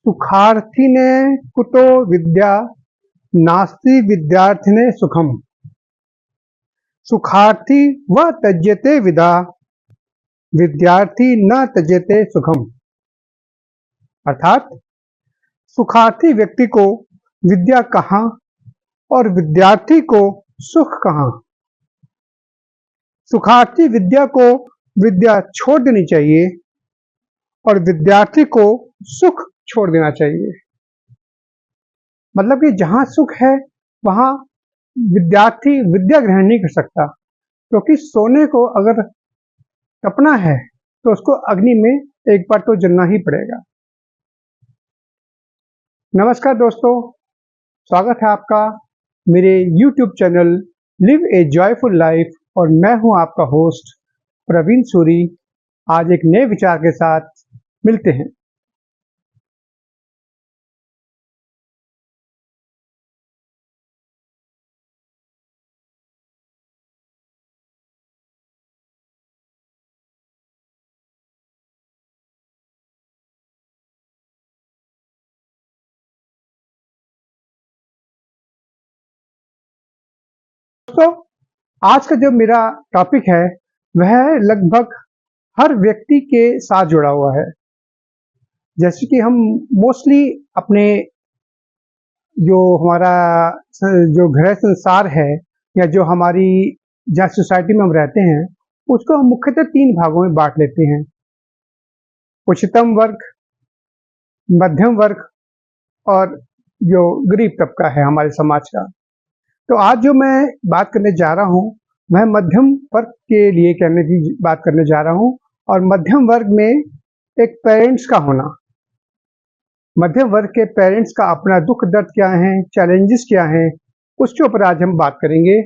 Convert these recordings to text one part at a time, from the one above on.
सुखार्थिने कुतो विद्या नास्ति विद्यार्थिने सुखम। सुखार्थी व त्यज्यते विद्या, विद्यार्थी न त्यज्यते सुखम। अर्थात सुखार्थी व्यक्ति को विद्या कहाँ और विद्यार्थी को सुख कहाँ। सुखार्थी विद्या को विद्या छोड़ देनी चाहिए और विद्यार्थी को सुख छोड़ देना चाहिए। मतलब कि जहां सुख है वहां विद्यार्थी विद्या ग्रहण नहीं कर सकता, क्योंकि सोने को अगर तपना है तो उसको अग्नि में एक बार तो जलना ही पड़ेगा। नमस्कार दोस्तों, स्वागत है आपका मेरे YouTube चैनल लिव ए जॉयफुल लाइफ और मैं हूं आपका होस्ट प्रवीण सूरी। आज एक नए विचार के साथ मिलते हैं। दोस्तों, आज का जो मेरा टॉपिक है वह लगभग हर व्यक्ति के साथ जुड़ा हुआ है। जैसे कि हम मोस्टली अपने जो हमारा जो गृह संसार है या जो हमारी जहाँ सोसाइटी में हम रहते हैं उसको हम मुख्यतः 3 भागों में बांट लेते हैं: उच्चतम वर्ग, मध्यम वर्ग और जो गरीब तबका है हमारे समाज का। तो आज जो मैं बात करने जा रहा हूँ वह मध्यम वर्ग के लिए कहने की बात करने जा रहा हूँ। और मध्यम वर्ग में एक पेरेंट्स का होना, मध्यम वर्ग के पेरेंट्स का अपना दुख दर्द क्या है, चैलेंजेस क्या हैं, उसके ऊपर आज हम बात करेंगे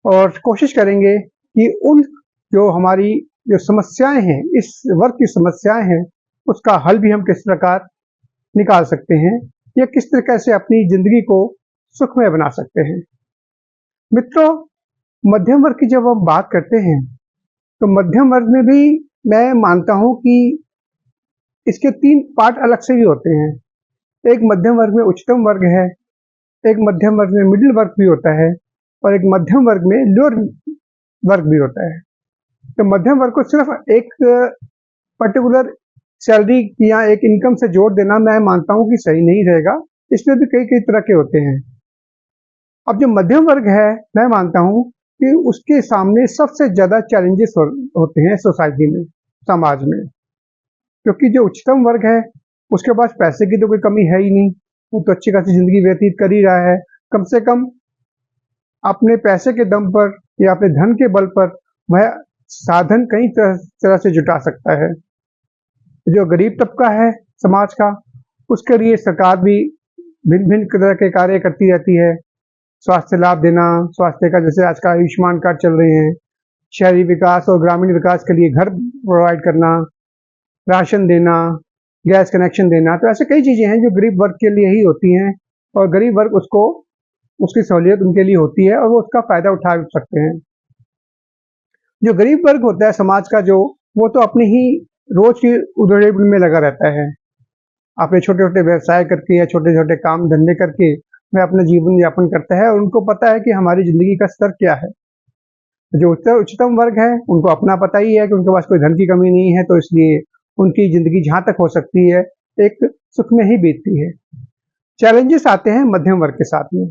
और कोशिश करेंगे कि उन जो हमारी जो समस्याएं हैं, इस वर्ग की समस्याएं हैं, उसका हल भी हम किस प्रकार निकाल सकते हैं या किस तरीके से अपनी जिंदगी को सुखमय बना सकते हैं। मित्रों, मध्यम वर्ग की जब हम बात करते हैं तो मध्यम वर्ग में भी मैं मानता हूं कि इसके 3 पार्ट अलग से भी होते हैं। एक मध्यम वर्ग में उच्चतम वर्ग है, एक मध्यम वर्ग में मिडिल वर्ग भी होता है और एक मध्यम वर्ग में लोअर वर्ग भी होता है। तो मध्यम वर्ग को सिर्फ एक पर्टिकुलर सैलरी या एक इनकम से जोड़ देना मैं मानता हूं कि सही नहीं रहेगा। इसमें भी कई कई तरह के होते हैं। अब जो मध्यम वर्ग है मैं मानता हूं कि उसके सामने सबसे ज्यादा चैलेंजेस होते हैं सोसाइटी में, समाज में। क्योंकि जो उच्चतम वर्ग है उसके पास पैसे की तो कोई कमी है ही नहीं, वो तो अच्छी खासी जिंदगी व्यतीत कर ही रहा है। कम से कम अपने पैसे के दम पर या अपने धन के बल पर वह साधन कई तरह से जुटा सकता है। जो गरीब तबका है समाज का, उसके लिए सरकार भी भिन्न भिन्न तरह के कार्य करती रहती है। स्वास्थ्य लाभ देना, स्वास्थ्य का जैसे आज का आयुष्मान कार्ड चल रहे हैं, शहरी विकास और ग्रामीण विकास के लिए घर प्रोवाइड करना, राशन देना, गैस कनेक्शन देना। तो ऐसे कई चीजें हैं जो गरीब वर्ग के लिए ही होती हैं और गरीब वर्ग उसको उसकी सहूलियत उनके लिए होती है और वो उसका फायदा उठा सकते हैं। जो गरीब वर्ग होता है समाज का, जो वो तो अपनी ही रोज की उधेड़ में लगा रहता है, अपने छोटे छोटे व्यवसाय करके या छोटे छोटे काम धंधे करके वह अपना जीवन यापन करता है और उनको पता है कि हमारी जिंदगी का स्तर क्या है। जो उच्चतम वर्ग है उनको अपना पता ही है कि उनके पास कोई धन की कमी नहीं है, तो इसलिए उनकी जिंदगी जहां तक हो सकती है एक सुख में ही बीतती है। चैलेंजेस आते हैं मध्यम वर्ग के साथ में,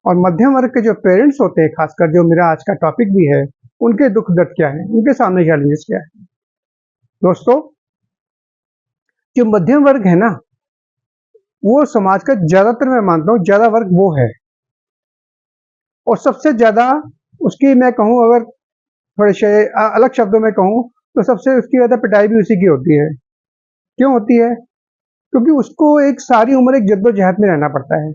और मध्यम वर्ग के जो पेरेंट्स होते हैं, खासकर जो मेरा आज का टॉपिक भी है, उनके दुख दर्द क्या है, उनके सामने चैलेंजेस क्या है। दोस्तों, जो मध्यम वर्ग है ना, वो समाज का ज्यादातर, मैं मानता हूँ ज्यादा वर्ग वो है। और सबसे ज्यादा उसकी मैं कहूँ, अगर थोड़े से अलग शब्दों में कहूँ तो सबसे उसकी ज्यादा पिटाई भी उसी की होती है। क्यों होती है? क्योंकि उसको एक सारी उम्र एक जद्दोजहद में रहना पड़ता है।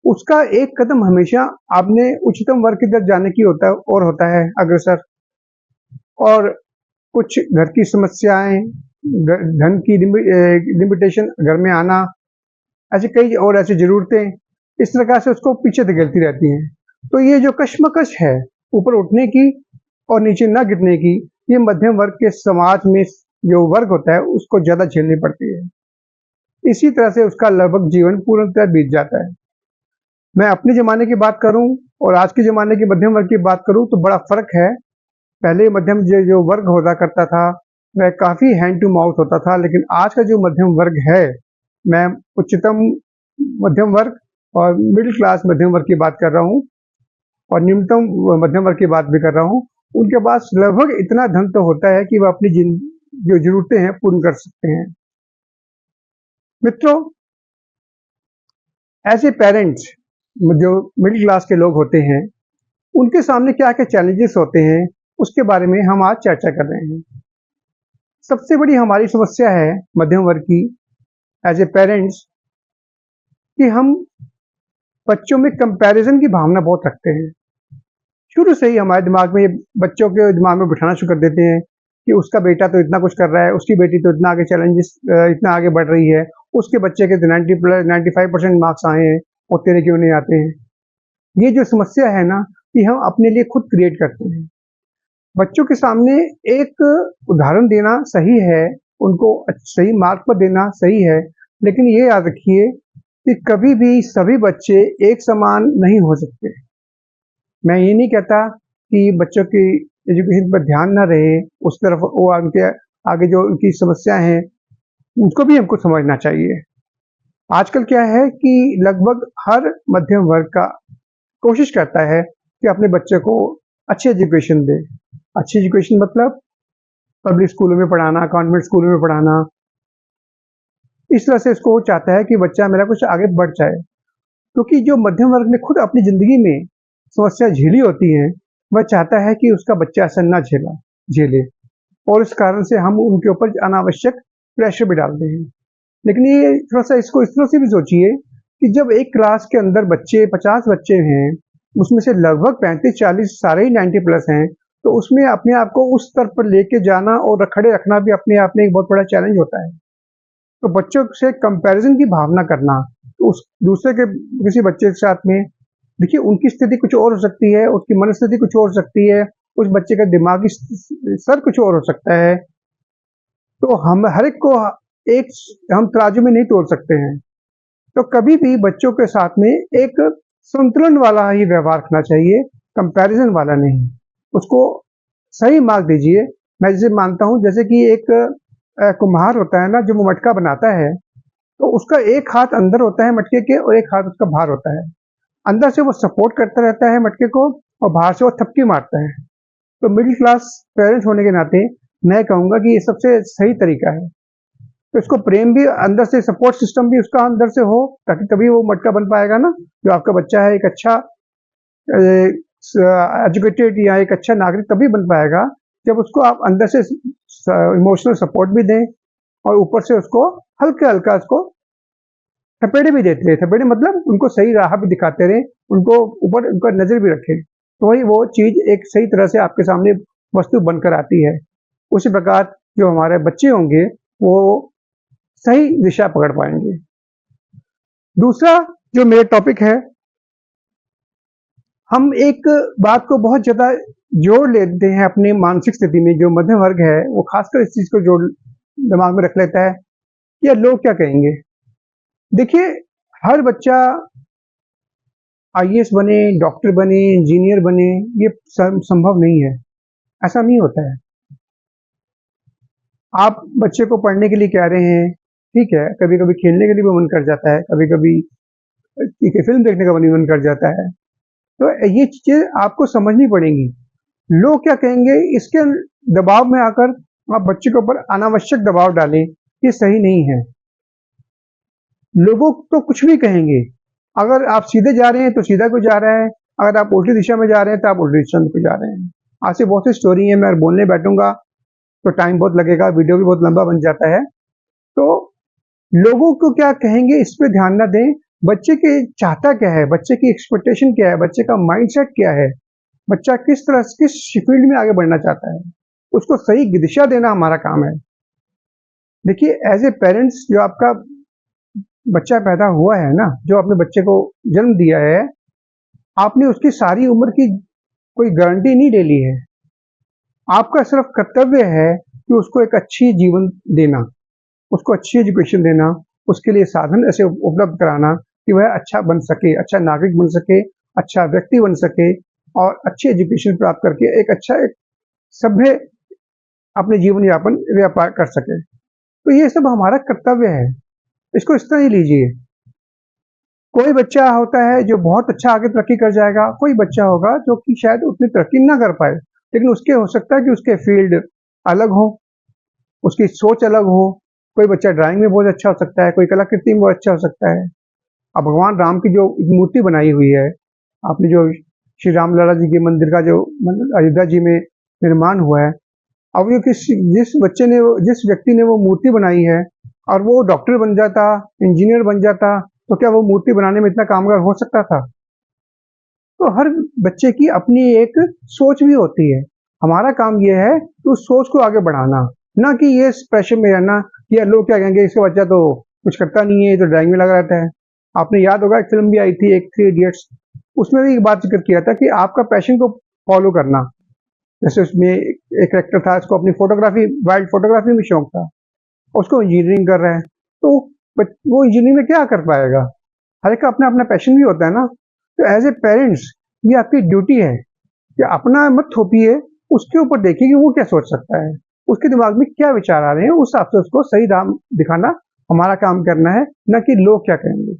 उसका एक कदम हमेशा आपने उच्चतम वर्ग की तरफ जाने की होता है अग्रसर। और कुछ घर की समस्याएं, धन की लिमिटेशन, घर में आना, ऐसे कई और ऐसी जरूरतें इस प्रकार से उसको पीछे धकेलती रहती हैं। तो ये जो कश्मकश है ऊपर उठने की और नीचे न गिरने की, ये मध्यम वर्ग के समाज में जो वर्ग होता है उसको ज्यादा झेलनी पड़ती है। इसी तरह से उसका लगभग जीवन पूर्णतः बीत जाता है। मैं अपने ज़माने की बात करूं और आज के ज़माने के मध्यम वर्ग की बात करूं तो बड़ा फ़र्क है। पहले मध्यम जो वर्ग होता करता था वह काफ़ी हैंड टू माउथ होता था, लेकिन आज का जो मध्यम वर्ग है, मैं उच्चतम मध्यम वर्ग और मिडिल क्लास मध्यम वर्ग की बात कर रहा हूँ और निम्नतम मध्यम वर्ग की बात भी कर रहा हूँ। उनके पास लगभग इतना धन तो होता है कि वह अपनी जो ज़रूरतें हैं पूर्ण कर सकते हैं। मित्रों, एज ए पेरेंट्स जो मिडिल क्लास के लोग होते हैं, उनके सामने क्या-क्या चैलेंजेस होते हैं, उसके बारे में हम आज चर्चा कर रहे हैं। सबसे बड़ी हमारी समस्या है मध्यम वर्ग की एज ए पेरेंट्स कि हम बच्चों में कंपैरिजन की भावना बहुत रखते हैं। शुरू से ही हमारे दिमाग में बच्चों के दिमाग में बिठाना शुरू कर देते हैं कि उसका बेटा तो इतना कुछ कर रहा है, उसकी बेटी तो इतना आगे इतना आगे बढ़ रही है, उसके बच्चे के तो 95% मार्क्स आए हैं और तेरे क्यों नहीं आते हैं। ये जो समस्या है ना, कि हम अपने लिए खुद क्रिएट करते हैं। बच्चों के सामने एक उदाहरण देना सही है, उनको सही मार्ग पर देना सही है, लेकिन ये याद रखिए कि कभी भी सभी बच्चे एक समान नहीं हो सकते। मैं ये नहीं कहता कि बच्चों की एजुकेशन पर ध्यान ना रहे, उस तरफ वो उनके आगे जो उनकी समस्या हैं, उनको भी हमको समझना चाहिए। आजकल क्या है कि लगभग हर मध्यम वर्ग का कोशिश करता है कि अपने बच्चे को अच्छी एजुकेशन दे। अच्छी एजुकेशन मतलब पब्लिक स्कूलों में पढ़ाना, कॉन्वेंट स्कूलों में पढ़ाना। इस तरह से इसको चाहता है कि बच्चा मेरा कुछ आगे बढ़ जाए, क्योंकि जो मध्यम वर्ग ने खुद अपनी ज़िंदगी में समस्या झेली होती है, वह चाहता है कि उसका बच्चा ऐसा ना झेले और इस कारण से हम उनके ऊपर अनावश्यक प्रेशर भी डालते हैं। लेकिन ये थोड़ा-सा इसको इस तरह से भी सोचिए कि जब एक क्लास के अंदर 50 बच्चे हैं, उसमें से लगभग 35-40 सारे ही 90 प्लस हैं, तो उसमें अपने आप को उस स्तर पर लेके जाना और खड़े रखना भी अपने आप में एक बहुत बड़ा चैलेंज होता है। तो बच्चों से कंपैरिजन की भावना करना, तो उस दूसरे के किसी बच्चे के साथ में, देखिए उनकी स्थिति कुछ और हो सकती है, उसकी मनस्थिति कुछ और हो सकती है, उस बच्चे का दिमागी स्तर कुछ और हो सकता है। तो हम हर एक को एक हम तराजू में नहीं तोल सकते हैं। तो कभी भी बच्चों के साथ में एक संतुलन वाला ही व्यवहार रखना चाहिए, कंपैरिजन वाला नहीं। उसको सही मार्ग दीजिए। मैं जैसे मानता हूँ, जैसे कि एक कुम्हार होता है ना, जो मटका बनाता है, तो उसका एक हाथ अंदर होता है मटके के और एक हाथ उसका बाहर होता है। अंदर से वो सपोर्ट करता रहता है मटके को और बाहर से वो थपकी मारता है। तो मिडिल क्लास पेरेंट्स होने के नाते मैं कहूँगा कि ये सबसे सही तरीका है। तो इसको प्रेम भी अंदर से, सपोर्ट सिस्टम भी उसका अंदर से हो, ताकि तभी वो मटका बन पाएगा ना। जो आपका बच्चा है एक अच्छा एजुकेटेड या एक अच्छा नागरिक तभी बन पाएगा जब उसको आप अंदर से इमोशनल सपोर्ट भी दें और ऊपर से उसको हल्का-हल्का उसको थपेड़े भी देते रहे। थपेड़े मतलब उनको सही राह भी दिखाते रहें, उनको ऊपर उनका नज़र भी रखें। तो वही वो चीज़ एक सही तरह से आपके सामने वस्तु बनकर आती है। उसी प्रकार जो हमारे बच्चे होंगे, वो सही दिशा पकड़ पाएँगे। दूसरा जो मेरा टॉपिक है, हम एक बात को बहुत ज़्यादा जोड़ लेते हैं अपनी मानसिक स्थिति में। जो मध्यम वर्ग है, वो खासकर इस चीज़ को दिमाग में रख लेता है कि यार लोग क्या कहेंगे। देखिए, हर बच्चा आईएएस बने, डॉक्टर बने, इंजीनियर बने, ये संभव नहीं है। ऐसा नहीं होता है। आप बच्चे को पढ़ने के लिए कह रहे हैं, ठीक है, कभी-कभी खेलने के लिए भी मन कर जाता है, कभी-कभी ठीक है, फ़िल्म देखने का भी मन कर जाता है। तो ये चीज़ें आपको समझनी पड़ेंगी। लोग क्या कहेंगे, इसके दबाव में आकर आप बच्चे के ऊपर अनावश्यक दबाव डालें, ये सही नहीं है। लोगों तो कुछ भी कहेंगे। अगर आप सीधे जा रहे हैं तो सीधा कोई जा रहा है, अगर आप उल्टी दिशा में जा रहे हैं तो आप उल्टी दिशा में जा रहे हैं। आज से बहुत सी स्टोरी है, मैं बोलने बैठूंगा तो टाइम बहुत लगेगा, वीडियो भी बहुत लंबा बन जाता है। तो लोगों को क्या कहेंगे इस पे ध्यान ना दें। बच्चे के चाहता क्या है, बच्चे की एक्सपेक्टेशन क्या है, बच्चे का माइंडसेट क्या है, बच्चा किस तरह किस फील्ड में आगे बढ़ना चाहता है, उसको सही दिशा देना हमारा काम है। देखिए, एज ए पेरेंट्स, जो आपका बच्चा पैदा हुआ है ना, जो आपने बच्चे को जन्म दिया है, आपने उसकी सारी उम्र की कोई गारंटी नहीं ले ली है। आपका सिर्फ कर्तव्य है कि उसको एक अच्छी जीवन देना, उसको अच्छी एजुकेशन देना, उसके लिए साधन ऐसे उपलब्ध कराना कि वह अच्छा बन सके, अच्छा नागरिक बन सके, अच्छा व्यक्ति बन सके और अच्छी एजुकेशन प्राप्त करके एक सभ्य अपने जीवन यापन व्यापार कर सके। तो ये सब हमारा कर्तव्य है, इसको इस तरह ही लीजिए। कोई बच्चा होता है जो बहुत अच्छा आगे तरक्की कर जाएगा, कोई बच्चा होगा जो कि शायद उतनी तरक्की ना कर पाए, लेकिन उसके हो सकता है कि उसके फील्ड अलग हो, उसकी सोच अलग हो। कोई बच्चा ड्राइंग में बहुत अच्छा हो सकता है, कोई कलाकृति में बहुत अच्छा हो सकता है। अब भगवान राम की जो मूर्ति बनाई हुई है, आपने जो श्री राम लला जी के मंदिर का जो अयोध्या जी में निर्माण हुआ है, अब ये जिस व्यक्ति ने वो मूर्ति बनाई है और वो डॉक्टर बन जाता, इंजीनियर बन जाता, तो क्या वो मूर्ति बनाने में इतना कामगार हो सकता था? तो हर बच्चे की अपनी एक सोच भी होती है। हमारा काम ये है कि उस सोच को आगे बढ़ाना, ना कि ये प्रेशर में रहना कि यार लोग क्या कहेंगे, इसका बच्चा तो कुछ करता नहीं है, ये तो ड्राइंग में लगा रहता है। आपने याद होगा एक फिल्म भी आई थी, एक 3 इडियट्स, उसमें भी एक बात जिक्र किया था कि आपका पैशन को फॉलो करना। जैसे उसमें एक करेक्टर था, उसको अपनी फोटोग्राफी, वाइल्ड फोटोग्राफी में शौक था, उसको इंजीनियरिंग कर रहा है, तो वो इंजीनियरिंग में क्या कर पाएगा? हर एक का अपना अपना पैशन भी होता है ना। तो एज ए पेरेंट्स ये आपकी ड्यूटी है कि अपना मत थोपिए, उसके ऊपर देखिए कि वो क्या सोच सकता है, उसके दिमाग में क्या विचार आ रहे हैं, उस हिसाब से उसको सही राह दिखाना हमारा काम करना है, न कि लोग क्या कहेंगे।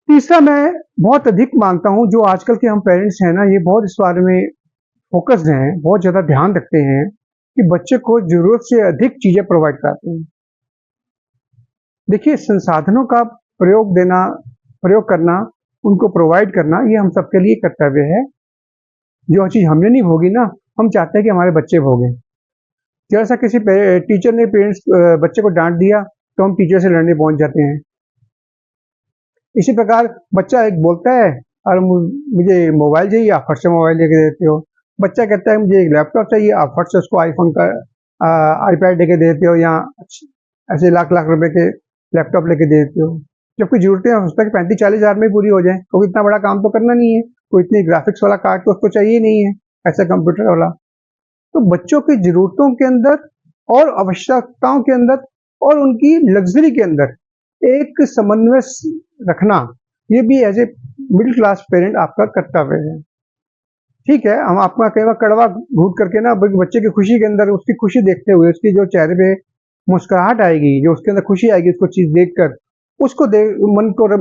तीसरा, मैं बहुत अधिक मानता हूँ जो आजकल के हम पेरेंट्स हैं ना, ये बहुत इस बारे में फोकस्ड हैं, बहुत ज़्यादा ध्यान रखते हैं कि बच्चे को ज़रूरत से अधिक चीज़ें प्रोवाइड कराते हैं। देखिए, संसाधनों का प्रयोग करना, उनको प्रोवाइड करना, ये हम सबके लिए कर्तव्य है। जो चीज़ हमने नहीं भोगी ना, हम चाहते हैं कि हमारे बच्चे भोगें। जैसा किसी टीचर ने बच्चे को डांट दिया, तो हम टीचर से लड़ने पहुंच जाते हैं। इसी प्रकार बच्चा एक बोलता है और मुझे मोबाइल चाहिए, आप फट से मोबाइल लेके देते हो। बच्चा कहता है मुझे एक लैपटॉप चाहिए, आप फट से उसको आईफोन का आईपैड लेके देते हो, या ऐसे लाख लाख रुपए के लैपटॉप लेके देते हो। जबकि जरूरतें हो सकता है कि 35-40 हज़ार में पूरी हो जाए, क्योंकि इतना बड़ा काम तो करना नहीं है, कोई इतनी ग्राफिक्स वाला कार्ड तो उसको चाहिए नहीं है, ऐसा कंप्यूटर वाला। तो बच्चों की जरूरतों के अंदर और आवश्यकताओं के अंदर और उनकी लग्जरी के अंदर एक समन्वय रखना, ये भी as a middle class parent आपका कर्तव्य है। ठीक है, हम आपका कई बार कड़वा घूट करके ना बच्चे की खुशी के अंदर, उसकी खुशी देखते हुए, उसकी जो चेहरे पे मुस्कुराहट आएगी, जो उसके अंदर खुशी आएगी उसको चीज देखकर, उसको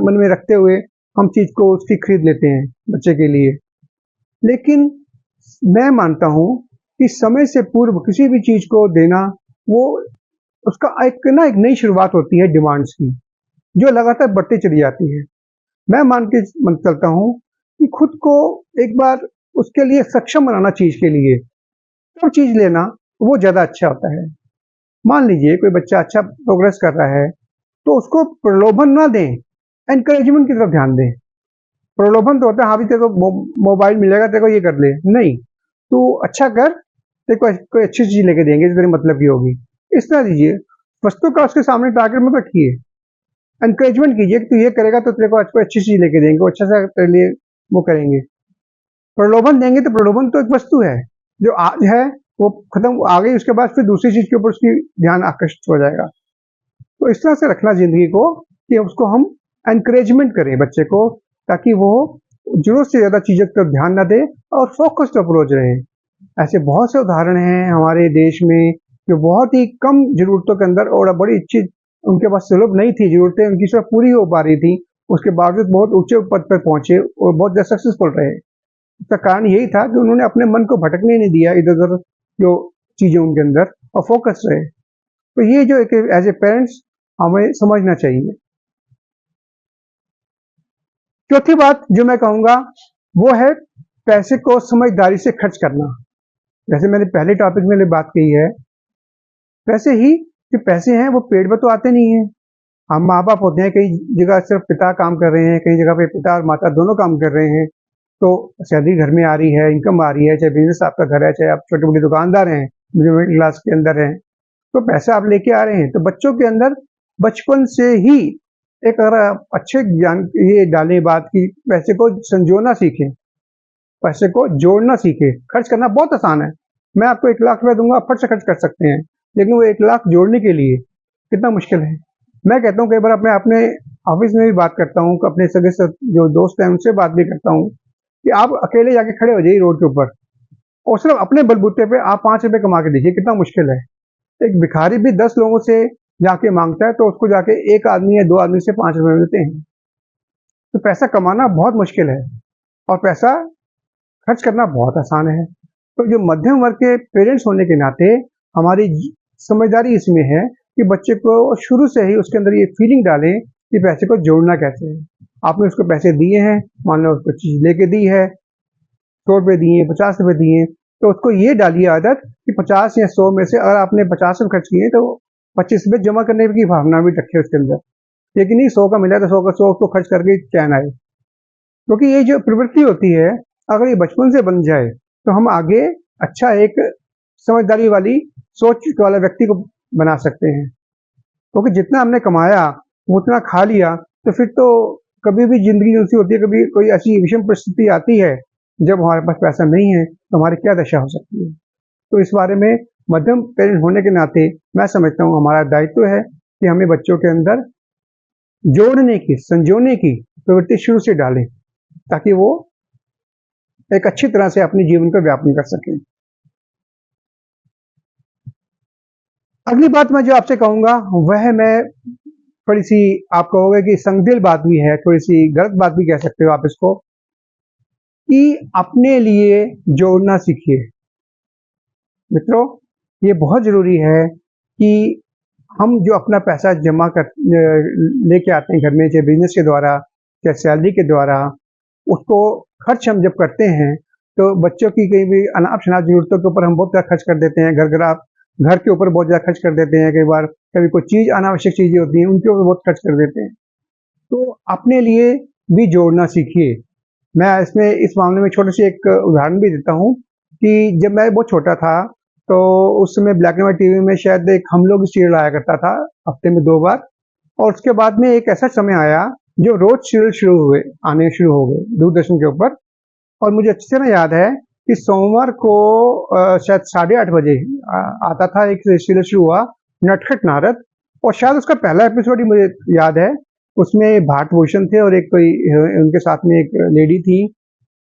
मन में रखते हुए हम चीज को उसकी खरीद लेते हैं बच्चे के लिए। लेकिन मैं मानता हूं कि समय से पूर्व किसी भी चीज को देना, वो उसका एक नई शुरुआत होती है डिमांड्स की, जो लगातार बढ़ती चली जाती है। मैं मान के चलता हूँ कि खुद को एक बार उसके लिए सक्षम बनाना, चीज के लिए तो चीज लेना वो ज्यादा अच्छा होता है। मान लीजिए कोई बच्चा अच्छा प्रोग्रेस कर रहा है, तो उसको प्रलोभन ना दें, एनकरेजमेंट की तरफ ध्यान दें। प्रलोभन तो होता है हाँ भी तेरे को मोबाइल मिलेगा, तेरे को ये कर ले, नहीं, तू अच्छा कर, तेरे को कोई अच्छी चीज लेके देंगे जो तेरे मतलब की होगी, इस तरह दीजिए। वस्तु का उसके सामने टारगेट मत रखिए, एनकरेजमेंट कीजिए कि तू ये करेगा तो तेरे को कोई अच्छी चीज लेके देंगे, वो अच्छा सा तेरे लिए वो करेंगे। प्रलोभन देंगे तो प्रलोभन तो एक वस्तु है जो आज है, वो खत्म आ गई, उसके बाद फिर दूसरी चीज के ऊपर उसकी ध्यान आकर्षित हो जाएगा। तो इस तरह से रखना जिंदगी को कि उसको हम एनकरेजमेंट करें बच्चे को, ताकि वो जरूरत से ज्यादा चीजों पर ध्यान ना दे और फोकस्ड अप्रोच रहे। ऐसे बहुत से उदाहरण हैं हमारे देश में जो बहुत ही कम जरूरतों के अंदर और बड़ी अच्छी, उनके पास सुलभ नहीं थी जरूरतें, उनकी सब पूरी हो पा रही थी, उसके बावजूद बहुत ऊंचे पद पर पहुंचे और बहुत ज्यादा सक्सेसफुल रहे। इसका कारण यही था कि उन्होंने अपने मन को भटकने नहीं दिया इधर उधर जो चीजें उनके अंदर, और फोकस रहे। तो ये जो एक एज ए पेरेंट्स हमें समझना चाहिए। चौथी बात जो मैं कहूंगा वो है पैसे को समझदारी से खर्च करना। जैसे मैंने पहले टॉपिक में बात की है, वैसे ही जो पैसे हैं वो पेड़ पर तो आते नहीं है। हम माँ बाप होते हैं, कई जगह सिर्फ पिता काम कर रहे हैं, कई जगह पे पिता और माता दोनों काम कर रहे हैं, तो सैलरी घर में आ रही है, इनकम आ रही है, चाहे बिजनेस आपका घर है, चाहे आप छोटे मोटे दुकानदार हैं, मिडिल क्लास के अंदर हैं, तो पैसा आप लेके आ रहे हैं। तो बच्चों के अंदर बचपन से ही एक अगर अच्छे ज्ञान ये डालें बात की, पैसे को संजोना सीखें, पैसे को जोड़ना सीखें। खर्च करना बहुत आसान है, मैं आपको 1 लाख रुपया दूंगा, आप फट से खर्च कर सकते हैं, लेकिन वो 1 लाख जोड़ने के लिए कितना मुश्किल है। मैं कहता हूँ कई बार अपने अपने ऑफिस में भी बात करता हूँ, अपने सगे जो दोस्त हैं उनसे बात भी करता हूँ कि आप अकेले जाके खड़े हो जाइए रोड के ऊपर और सिर्फ अपने बलबूते पे आप 5 रुपए कमा के देखिए, कितना मुश्किल है। एक भिखारी भी 10 लोगों से जाके मांगता है तो उसको जाके एक आदमी या 2 आदमी से 5 रुपए मिलते हैं। तो पैसा कमाना बहुत मुश्किल है और पैसा खर्च करना बहुत आसान है। तो जो मध्यम वर्ग के पेरेंट्स होने के नाते हमारी समझदारी इसमें है कि बच्चे को शुरू से ही उसके अंदर ये फीलिंग डालें कि पैसे को जोड़ना कैसे है। आपने उसको पैसे दिए हैं, मान लो उसको चीज लेके दी है, 100 रुपए दिए, 50 रुपए दिए, तो उसको ये डालिए आदत कि 50 या 100 में से अगर आपने 50 रुपए खर्च किए तो 25 रुपए जमा करने की भावना भी रखे उसके अंदर। लेकिन नहीं 100 का मिला तो 100 का 100 उसको खर्च करके चैन आए। क्योंकि ये जो प्रवृत्ति होती है अगर ये बचपन से बन जाए तो हम आगे अच्छा एक समझदारी वाली सोच वाला व्यक्ति को बना सकते हैं। क्योंकि जितना हमने कमाया उतना खा लिया तो फिर तो कभी भी जिंदगी ऐसी होती है, कभी कोई ऐसी विषम परिस्थिति आती है जब हमारे पास पैसा नहीं है तो हमारी क्या दशा हो सकती है। तो इस बारे में मध्यम पेरेंट होने के नाते मैं समझता हूँ हमारा दायित्व है कि हमें बच्चों के अंदर जोड़ने की, संजोने की प्रवृत्ति शुरू से डालें ताकि वो एक अच्छी तरह से अपने जीवन का व्यापन कर सकें। अगली बात मैं जो आपसे कहूंगा वह मैं थोड़ी सी, आप कहोगे कि संगदिल बात भी है, थोड़ी सी गलत बात भी कह सकते हो आप इसको, कि अपने लिए जोड़ना सीखिए। मित्रों, ये बहुत जरूरी है कि हम जो अपना पैसा जमा कर लेके आते हैं घर में, चाहे बिजनेस के द्वारा चाहे सैलरी के द्वारा, उसको खर्च हम जब करते हैं तो बच्चों की कहीं भी अनाप शनाप जरूरतों के ऊपर हम बहुत ज़्यादा खर्च कर देते हैं। घर के ऊपर बहुत ज़्यादा खर्च कर देते हैं। कई बार कभी कोई चीज़ अनावश्यक चीज़ें होती हैं उनके ऊपर बहुत खर्च कर देते हैं। तो अपने लिए भी जोड़ना सीखिए। मैं इसमें इस मामले में छोटी सी एक उदाहरण भी देता हूँ कि जब मैं बहुत छोटा था तो उस समय ब्लैक एंड व्हाइट टीवी में शायद एक हम लोग सीरियल आया करता था हफ्ते में 2 बार, और उसके बाद में एक ऐसा समय आया जो रोज सीरियल आने शुरू हो गए दूरदर्शन के ऊपर। और मुझे अच्छी तरह याद है कि सोमवार को शायद 8:30 बजे आता था एक सीरियल शुरू हुआ, नटखट नारद, और शायद उसका पहला एपिसोड ही मुझे याद है। उसमें भारत भूषण थे और एक कोई उनके साथ में एक लेडी थी,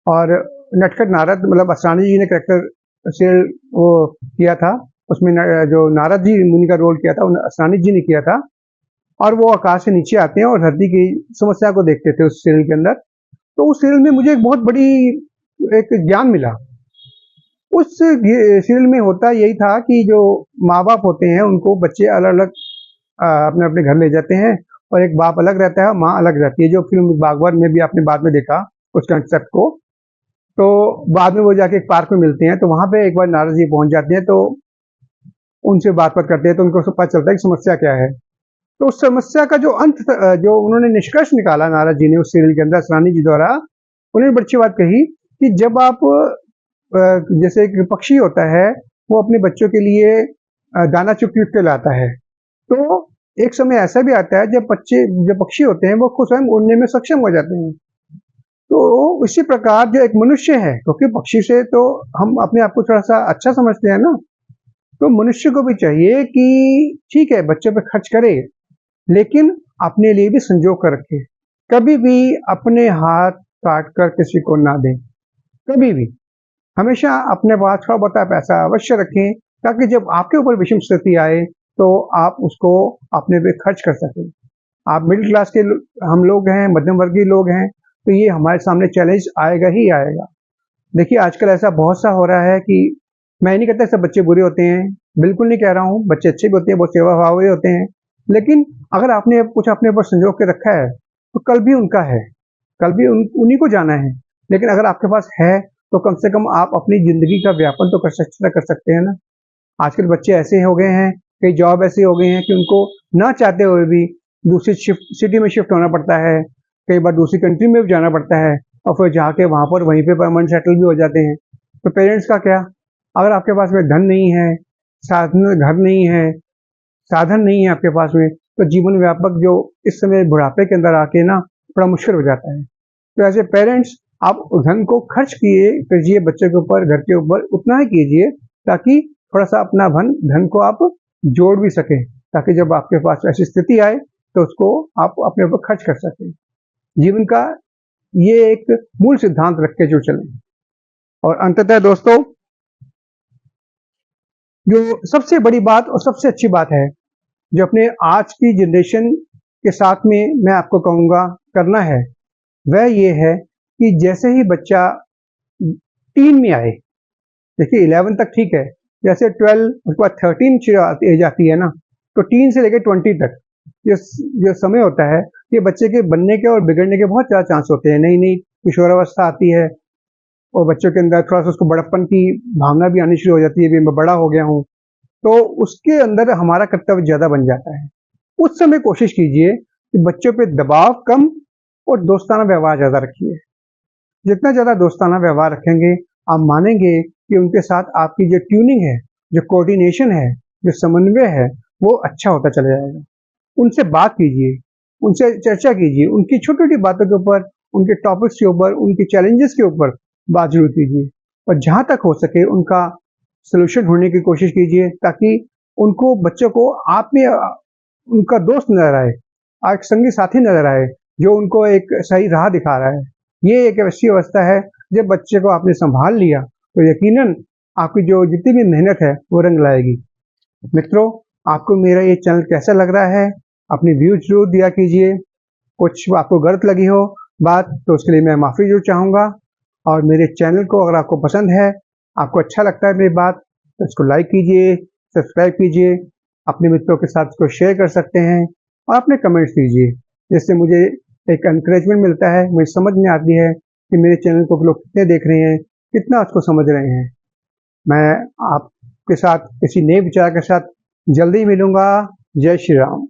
और नटखट नारद मतलब असरानी जी ने कैरेक्टर सीरियल वो किया था। उसमें जो नारद जी मुनि का रोल किया था असरानी जी ने किया था, और वो आकाश से नीचे आते हैं और धरती की समस्या को देखते थे उस सीरियल के अंदर। तो उस सीरियल में मुझे एक बहुत बड़ी एक ज्ञान मिला। उस सीरियल में होता यही था कि जो माँ बाप होते हैं उनको बच्चे अलग अलग अपने अपने घर ले जाते हैं, और एक बाप अलग रहता है, माँ अलग रहती है। जो फिल्म बागवान में भी आपने बाद में देखा उस कंसेप्ट को। तो बाद में वो जाके एक पार्क में मिलते हैं, तो वहां पे एक बार नारद जी पहुंच जाते हैं, तो उनसे बात करते हैं, तो उनको पता चलता है कि समस्या क्या है। तो उस समस्या का जो अंत जो उन्होंने निष्कर्ष निकाला नारद जी ने उस सीरियल के अंदर असरानी जी द्वारा, उन्होंने बड़ी अच्छी बात कही कि जब आप जैसे एक पक्षी होता है वो अपने बच्चों के लिए दाना चुग के लाता है, तो एक समय ऐसा भी आता है जब पक्षी होते हैं वो खुद स्वयं उड़ने में सक्षम हो जाते हैं। तो इसी प्रकार जो एक मनुष्य है, क्योंकि पक्षी से तो हम अपने आप को थोड़ा सा अच्छा समझते हैं ना, तो मनुष्य को भी चाहिए कि ठीक है बच्चों पे खर्च करे लेकिन अपने लिए भी संजो कर रखे। कभी भी अपने हाथ काट कर किसी को ना दें, कभी भी। हमेशा अपने पास थोड़ा बहुत पैसा अवश्य रखें ताकि जब आपके ऊपर विषम स्थिति आए तो आप उसको अपने पे खर्च कर सकें। आप मिडिल क्लास के हम लोग हैं, मध्यम वर्गीय लोग हैं, तो ये हमारे सामने चैलेंज आएगा ही आएगा। देखिए आजकल ऐसा बहुत सा हो रहा है कि मैं नहीं कहता सब बच्चे बुरे होते हैं, बिल्कुल नहीं कह रहा हूँ, बच्चे अच्छे भी होते हैं, बहुत सेवा भाव भी होते हैं, लेकिन अगर आपने कुछ अपने ऊपर संजो के रखा है तो कल भी उनका है, कल भी उन्हीं को जाना है। लेकिन अगर आपके पास है तो कम से कम आप अपनी जिंदगी का व्यापन तो कर सकते हैं ना। आजकल बच्चे ऐसे हो गए हैं, कई जॉब ऐसे हो गए हैं कि उनको ना चाहते हुए भी दूसरी सिटी में शिफ्ट होना पड़ता है, कई बार दूसरी कंट्री में भी जाना पड़ता है, और फिर जाके वहां पर वहीं पे परमानेंट सेटल भी हो जाते हैं। तो पेरेंट्स का क्या, अगर आपके पास में धन नहीं है, घर नहीं है, साधन नहीं है आपके पास में, तो जीवन व्यापक जो इस समय बुढ़ापे के अंदर आके ना बड़ा मुश्किल हो जाता है। तो ऐसे पेरेंट्स आप धन को खर्च कीजिए बच्चे के ऊपर, घर के ऊपर उतना ही कीजिए ताकि थोड़ा सा अपना धन को आप जोड़ भी सकें, ताकि जब आपके पास ऐसी स्थिति आए तो उसको आप अपने ऊपर खर्च कर सकें। जीवन का ये एक मूल सिद्धांत रख के जो चलें। और अंततः दोस्तों, जो सबसे बड़ी बात और सबसे अच्छी बात है जो अपने आज की जनरेशन के साथ में मैं आपको कहूँगा करना है, वह ये है कि जैसे ही बच्चा टीन में आए, देखिए 11 तक ठीक है, जैसे 12 उसके बाद 13 एज आती है ना, तो टीन से लेकर 20 तक ये जो समय होता है, ये बच्चे के बनने के और बिगड़ने के बहुत ज़्यादा चांस होते हैं। नई नई किशोरावस्था आती है और बच्चों के अंदर थोड़ा सा उसको बड़प्पन की भावना भी आनी शुरू हो जाती है, भी मैं बड़ा हो गया हूँ, तो उसके अंदर हमारा कर्तव्य ज़्यादा बन जाता है। उस समय कोशिश कीजिए कि बच्चों पे दबाव कम और दोस्ताना व्यवहार ज़्यादा रखिए। जितना ज़्यादा दोस्ताना व्यवहार रखेंगे, आप मानेंगे कि उनके साथ आपकी जो ट्यूनिंग है, जो कोऑर्डिनेशन है, जो समन्वय है, वो अच्छा होता चला जाएगा। उनसे बात कीजिए, उनसे चर्चा कीजिए, उनकी छोटी-छोटी बातों के ऊपर, उनके टॉपिक्स के ऊपर, उनके चैलेंजेस के ऊपर बात ज़रूर कीजिए और जहाँ तक हो सके उनका सॉल्यूशन ढूँढने की कोशिश कीजिए, ताकि उनको बच्चों को आप में उनका दोस्त नज़र आए, एक संगी साथी नज़र आए, जो उनको एक सही राह दिखा रहा है। ये एक ऐसी अवस्था है, जब बच्चे को आपने सँभाल लिया, तो यकीनन आपकी जो जितनी भी मेहनत है, वो रंग लाएगी। मित्रों, आपको मेरा ये चैनल कैसा लग रहा है? अपनी व्यूज़ ज़रूर दिया कीजिए। कुछ आपको गलत लगी हो बात, तो उसके लिए मैं माफ़ी ज़रूर चाहूँगा। और मेरे चैनल को अगर आपको पसंद है, आपको अच्छा लगता है मेरी बात, तो इसको लाइक कीजिए, सब्सक्राइब कीजिए, अपने मित्रों के साथ इसको शेयर कर सकते हैं और अपने कमेंट्स दीजिए, जिससे मुझे एक एनकरेजमेंट मिलता है, मुझे समझ में आती है कि मेरे चैनल को लोग कितने देख रहे हैं, कितना उसको समझ रहे हैं। मैं आपके साथ किसी नए विचार के साथ जल्दी ही मिलूँगा। जय श्री राम।